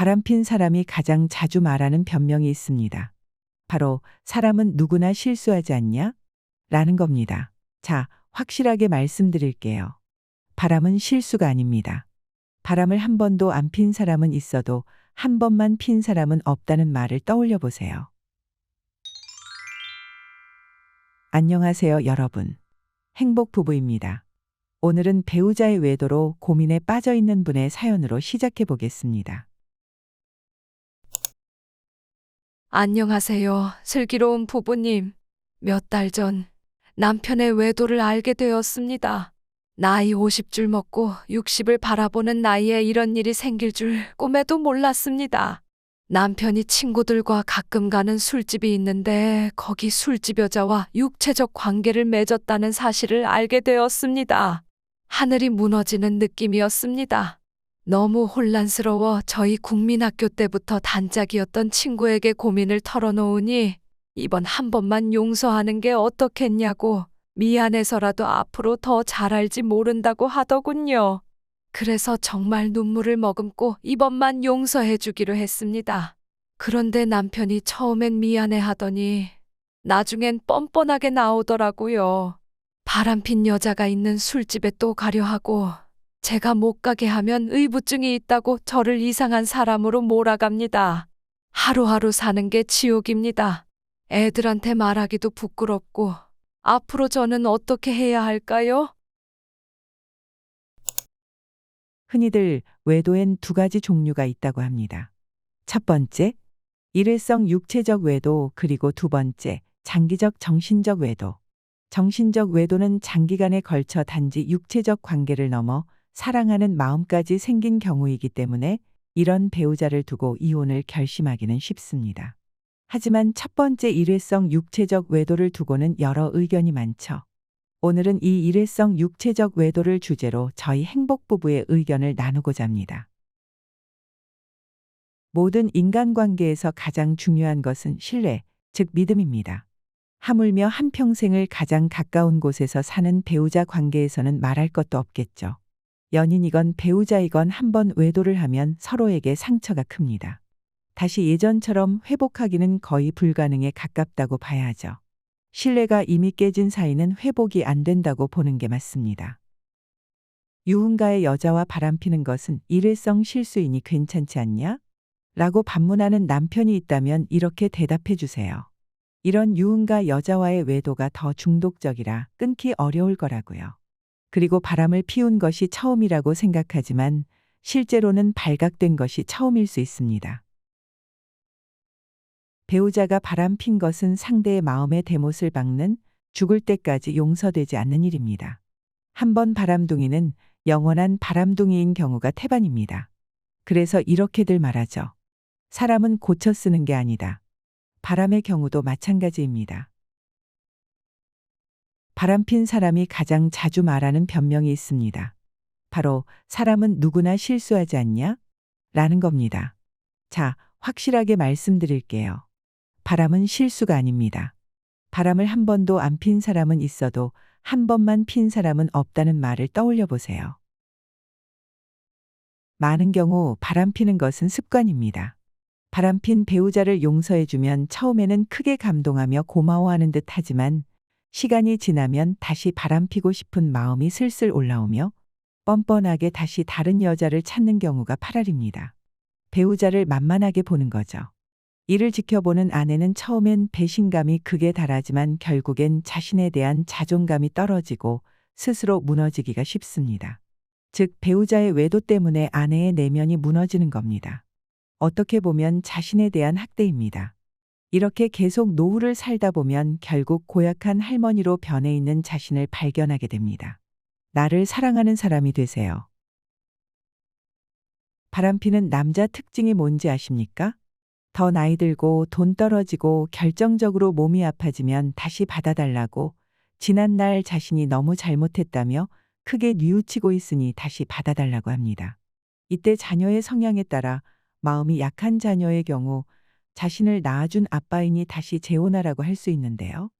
바람핀 사람이 가장 자주 말하는 변명이 있습니다. 바로 사람은 누구나 실수하지 않냐? 라는 겁니다. 자, 확실하게 말씀드릴게요. 바람은 실수가 아닙니다. 바람을 한 번도 안 핀 사람은 있어도 한 번만 핀 사람은 없다는 말을 떠올려 보세요. 안녕하세요, 여러분. 행복부부입니다. 오늘은 배우자의 외도로 고민에 빠져 있는 분의 사연으로 시작해 보겠습니다. 안녕하세요, 슬기로운 부부님. 몇 달 전 남편의 외도를 알게 되었습니다. 나이 50줄 먹고 60을 바라보는 나이에 이런 일이 생길 줄 꿈에도 몰랐습니다. 남편이 친구들과 가끔 가는 술집이 있는데 거기 술집 여자와 육체적 관계를 맺었다는 사실을 알게 되었습니다. 하늘이 무너지는 느낌이었습니다. 너무 혼란스러워 저희 국민학교 때부터 단짝이었던 친구에게 고민을 털어놓으니 이번 한 번만 용서하는 게 어떻겠냐고 미안해서라도 앞으로 더 잘 알지 모른다고 하더군요. 그래서 정말 눈물을 머금고 이번만 용서해 주기로 했습니다. 그런데 남편이 처음엔 미안해 하더니 나중엔 뻔뻔하게 나오더라고요. 바람핀 여자가 있는 술집에 또 가려 하고 제가 못 가게 하면 의부증이 있다고 저를 이상한 사람으로 몰아갑니다. 하루하루 사는 게 지옥입니다. 애들한테 말하기도 부끄럽고 앞으로 저는 어떻게 해야 할까요? 흔히들 외도엔 두 가지 종류가 있다고 합니다. 첫 번째, 일회성 육체적 외도, 그리고 두 번째, 장기적 정신적 외도. 정신적 외도는 장기간에 걸쳐 단지 육체적 관계를 넘어 사랑하는 마음까지 생긴 경우이기 때문에 이런 배우자를 두고 이혼을 결심하기는 쉽습니다. 하지만 첫 번째 일회성 육체적 외도를 두고는 여러 의견이 많죠. 오늘은 이 일회성 육체적 외도를 주제로 저희 행복부부의 의견을 나누고자 합니다. 모든 인간관계에서 가장 중요한 것은 신뢰, 즉 믿음입니다. 하물며 한평생을 가장 가까운 곳에서 사는 배우자 관계에서는 말할 것도 없겠죠. 연인이건 배우자이건 한 번 외도를 하면 서로에게 상처가 큽니다. 다시 예전처럼 회복하기는 거의 불가능에 가깝다고 봐야 하죠. 신뢰가 이미 깨진 사이는 회복이 안 된다고 보는 게 맞습니다. 유흥가의 여자와 바람피는 것은 일회성 실수이니 괜찮지 않냐? 라고 반문하는 남편이 있다면 이렇게 대답해 주세요. 이런 유흥가 여자와의 외도가 더 중독적이라 끊기 어려울 거라고요. 그리고 바람을 피운 것이 처음이라고 생각하지만 실제로는 발각된 것이 처음일 수 있습니다. 배우자가 바람핀 것은 상대의 마음에 대못을 박는 죽을 때까지 용서되지 않는 일입니다. 한 번 바람둥이는 영원한 바람둥이인 경우가 태반입니다. 그래서 이렇게들 말하죠. 사람은 고쳐 쓰는 게 아니다. 바람의 경우도 마찬가지입니다. 바람핀 사람이 가장 자주 말하는 변명이 있습니다. 바로 사람은 누구나 실수하지 않냐? 라는 겁니다. 자, 확실하게 말씀드릴게요. 바람은 실수가 아닙니다. 바람을 한 번도 안 핀 사람은 있어도 한 번만 핀 사람은 없다는 말을 떠올려 보세요. 많은 경우 바람 피는 것은 습관입니다. 바람핀 배우자를 용서해주면 처음에는 크게 감동하며 고마워하는 듯 하지만 시간이 지나면 다시 바람피고 싶은 마음이 슬슬 올라오며 뻔뻔하게 다시 다른 여자를 찾는 경우가 파랄입니다. 배우자를 만만하게 보는 거죠. 이를 지켜보는 아내는 처음엔 배신감이 극에 달하지만 결국엔 자신에 대한 자존감이 떨어지고 스스로 무너지기가 쉽습니다. 즉, 배우자의 외도 때문에 아내의 내면이 무너지는 겁니다. 어떻게 보면 자신에 대한 학대입니다. 이렇게 계속 노후를 살다 보면 결국 고약한 할머니로 변해 있는 자신을 발견하게 됩니다. 나를 사랑하는 사람이 되세요. 바람피는 남자 특징이 뭔지 아십니까? 더 나이 들고 돈 떨어지고 결정적으로 몸이 아파지면 다시 받아달라고 지난날 자신이 너무 잘못했다며 크게 뉘우치고 있으니 다시 받아달라고 합니다. 이때 자녀의 성향에 따라 마음이 약한 자녀의 경우 자신을 낳아준 아빠이니 다시 재혼하라고 할 수 있는데요.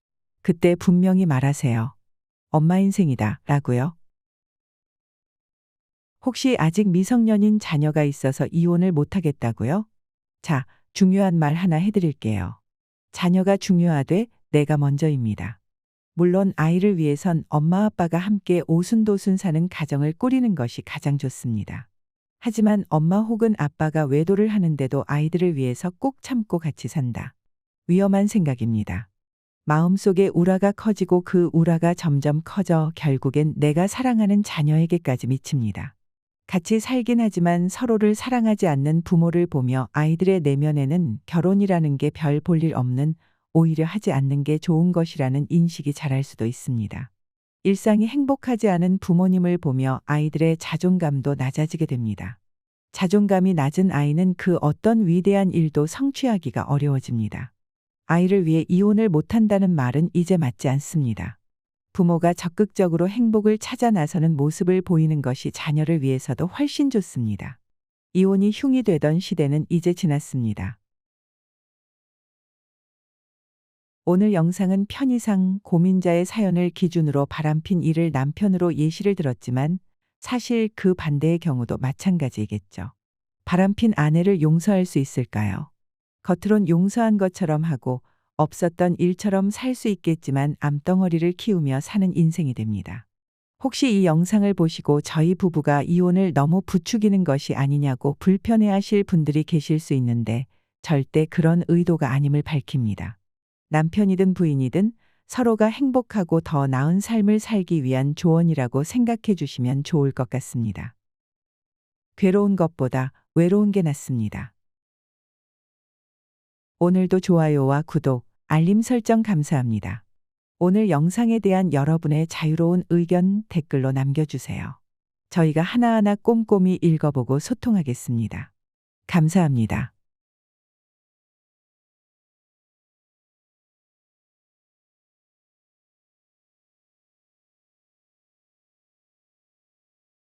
그때 분명히 말하세요. 엄마 인생이다 라고요. 혹시 아직 미성년인 자녀가 있어서 이혼을 못하겠다고요? 자, 중요한 말 하나 해드릴게요. 자녀가 중요하되 내가 먼저입니다. 물론 아이를 위해선 엄마 아빠가 함께 오순도순 사는 가정을 꾸리는 것이 가장 좋습니다. 하지만 엄마 혹은 아빠가 외도를 하는데도 아이들을 위해서 꼭 참고 같이 산다. 위험한 생각입니다. 마음속에 우라가 커지고 그 우라가 점점 커져 결국엔 내가 사랑하는 자녀에게까지 미칩니다. 같이 살긴 하지만 서로를 사랑하지 않는 부모를 보며 아이들의 내면에는 결혼이라는 게 별 볼일 없는, 오히려 하지 않는 게 좋은 것이라는 인식이 자랄 수도 있습니다. 일상이 행복하지 않은 부모님을 보며 아이들의 자존감도 낮아지게 됩니다. 자존감이 낮은 아이는 그 어떤 위대한 일도 성취하기가 어려워집니다. 아이를 위해 이혼을 못한다는 말은 이제 맞지 않습니다. 부모가 적극적으로 행복을 찾아 나서는 모습을 보이는 것이 자녀를 위해서도 훨씬 좋습니다. 이혼이 흉이 되던 시대는 이제 지났습니다. 오늘 영상은 편의상 고민자의 사연을 기준으로 바람핀 이를 남편으로 예시를 들었지만 사실 그 반대의 경우도 마찬가지이겠죠. 바람핀 아내를 용서할 수 있을까요? 겉으론 용서한 것처럼 하고 없었던 일처럼 살 수 있겠지만 암덩어리를 키우며 사는 인생이 됩니다. 혹시 이 영상을 보시고 저희 부부가 이혼을 너무 부추기는 것이 아니냐고 불편해하실 분들이 계실 수 있는데 절대 그런 의도가 아님을 밝힙니다. 남편이든 부인이든 서로가 행복하고 더 나은 삶을 살기 위한 조언이라고 생각해 주시면 좋을 것 같습니다. 괴로운 것보다 외로운 게 낫습니다. 오늘도 좋아요와 구독, 알림 설정 감사합니다. 오늘 영상에 대한 여러분의 자유로운 의견 댓글로 남겨주세요. 저희가 하나하나 꼼꼼히 읽어보고 소통하겠습니다. 감사합니다.